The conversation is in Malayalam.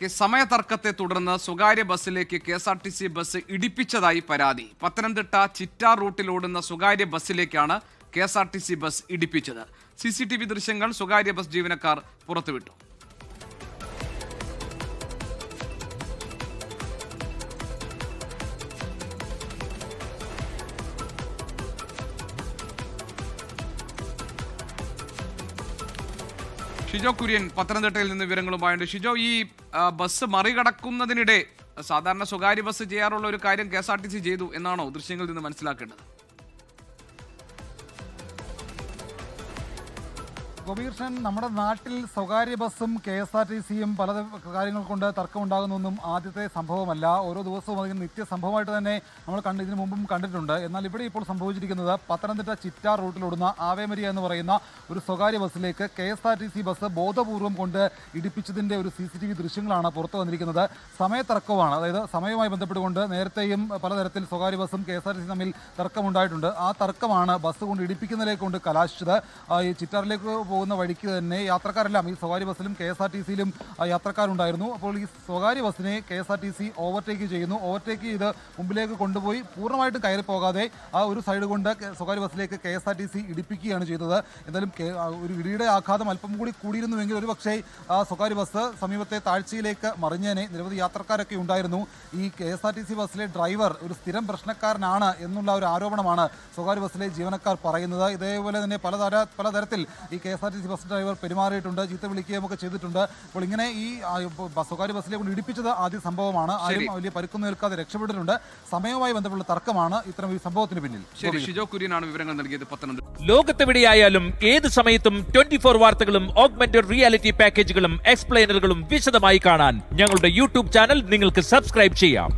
സമയതർക്കത്തെ തുടർന്ന് സ്വകാര്യ ബസ്സിലേക്ക് കെ.എസ്.ആർ.ടി.സി ബസ് ഇടിപ്പിച്ചതായി പരാതി. പത്തനംതിട്ട ചിറ്റാർ റൂട്ടിലോടുന്ന സ്വകാര്യ ബസ്സിലേക്കാണ് കെ.എസ്.ആർ.ടി.സി ബസ് ഇടിപ്പിച്ചത്. CCTV ദൃശ്യങ്ങൾ സ്വകാര്യ ബസ് ജീവനക്കാർ പുറത്തുവിട്ടു. ഷിജോ കുര്യൻ പത്തനംതിട്ടയിൽ നിന്ന് വിവരങ്ങളുമായുണ്ട്. ഷിജോ, ഈ ബസ് മറികടക്കുന്നതിനിടെ സാധാരണ സ്വകാര്യ ബസ് ചെയ്യാറുള്ള ഒരു കാര്യം കെ.എസ്.ആർ.ടി.സി ചെയ്തു എന്നാണോ ദൃശ്യങ്ങളിൽ നിന്ന് മനസ്സിലാക്കേണ്ടത്? ഗോപീകൃഷ്ണൻ, നമ്മുടെ നാട്ടിൽ സ്വകാര്യ ബസ്സും കെ.എസ്.ആർ.ടി.സിയും പല കാര്യങ്ങൾ കൊണ്ട് തർക്കമുണ്ടാകുന്നൊന്നും ആദ്യത്തെ സംഭവമല്ല. ഓരോ ദിവസവും അതിന് നിത്യസംഭവമായിട്ട് തന്നെ നമ്മൾ ഇതിനു മുമ്പും കണ്ടിട്ടുണ്ട്. എന്നാൽ ഇവിടെ ഇപ്പോൾ സംഭവിച്ചിരിക്കുന്നത് പത്തനംതിട്ട ചിറ്റാർ റൂട്ടിലോടുന്ന ആവേമരിയ എന്ന് പറയുന്ന ഒരു സ്വകാര്യ ബസ്സിലേക്ക് കെ.എസ്.ആർ.ടി.സി ബസ് ബോധപൂർവം കൊണ്ട് ഇടിപ്പിച്ചതിൻ്റെ ഒരു CCTV ദൃശ്യങ്ങളാണ് പുറത്തു വന്നിരിക്കുന്നത്. സമയത്തർക്കമാണ്, അതായത് സമയവുമായി ബന്ധപ്പെട്ടുകൊണ്ട് നേരത്തെയും പലതരത്തിൽ സ്വകാര്യ ബസ്സും കെ.എസ്.ആർ.ടി.സി തമ്മിൽ തർക്കമുണ്ടായിട്ടുണ്ട്. ആ തർക്കമാണ് ബസ് കൊണ്ട് ഇടിപ്പിക്കുന്നതിലേക്ക് കൊണ്ട് കലാശിച്ചത്. ഈ ചിറ്റാറിലേക്ക് പോകുന്ന വഴിക്ക് തന്നെ യാത്രക്കാരെല്ലാം ഈ സ്വകാര്യ ബസ്സിലും കെ.എസ്.ആർ.ടി.സിയിലും യാത്രക്കാരുണ്ടായിരുന്നു. അപ്പോൾ ഈ സ്വകാര്യ ബസ്സിനെ കെ.എസ്.ആർ.ടി.സി ഓവർടേക്ക് ചെയ്യുന്നു. ഓവർടേക്ക് ചെയ്ത് മുമ്പിലേക്ക് കൊണ്ടുപോയി പൂർണ്ണമായിട്ടും കയറി പോകാതെ ആ ഒരു സൈഡ് കൊണ്ട് സ്വകാര്യ ബസ്സിലേക്ക് കെ.എസ്.ആർ.ടി.സി ഇടിപ്പിക്കുകയാണ് ചെയ്തത്. എന്തായാലും ഒരു ഇടിയുടെ ആഘാതം അല്പം കൂടി കൂടിയിരുന്നുവെങ്കിൽ ഒരു പക്ഷേ സ്വകാര്യ ബസ് സമീപത്തെ താഴ്ചയിലേക്ക് മറിഞ്ഞേനെ. നിരവധി യാത്രക്കാരൊക്കെ ഉണ്ടായിരുന്നു. ഈ കെ.എസ്.ആർ.ടി.സി ബസ്സിലെ ഡ്രൈവർ ഒരു സ്ഥിരം പ്രശ്നക്കാരനാണ് എന്നുള്ള ഒരു ആരോപണമാണ് സ്വകാര്യ ബസ്സിലെ ജീവനക്കാർ പറയുന്നത്. ഇതേപോലെ തന്നെ പലതരത്തിൽ ഈ കെ.എസ്.ആർ.ടി.സി ബസ് ഡ്രൈവർ പെരുമാറിയിട്ടുണ്ട്, ചീത്ത വിളിക്കുകയും ഒക്കെ ചെയ്തിട്ടുണ്ട്. അപ്പോൾ ഇങ്ങനെ ഈ സ്വകാര്യ ബസ്സിലെ കൊണ്ട് ഇടിപ്പിച്ചത് ആദ്യ സംഭവമാണ്. ആരും വലിയ പരുക്കൊന്നും ഏൽക്കാതെ രക്ഷപ്പെട്ടിട്ടുണ്ട്. സമയവുമായി ബന്ധപ്പെട്ട തർക്കമാണ് ഇത്തരം ഈ സംഭവത്തിന് പിന്നിൽ. ഷിജോ കുര്യനാണ് വിവരങ്ങൾ നൽകിയത് പത്തനംതിട്ട. ലോകത്തെവിടെയായാലും ഏത് സമയത്തും 24 വാർത്തകളും ഓഗ്മെന്റഡ് റിയാലിറ്റി പാക്കേജുകളും എക്സ്പ്ലെയിനറുകളും വിശദമായി കാണാൻ ഞങ്ങളുടെ YouTube ചാനൽ നിങ്ങൾക്ക് സബ്സ്ക്രൈബ് ചെയ്യാം.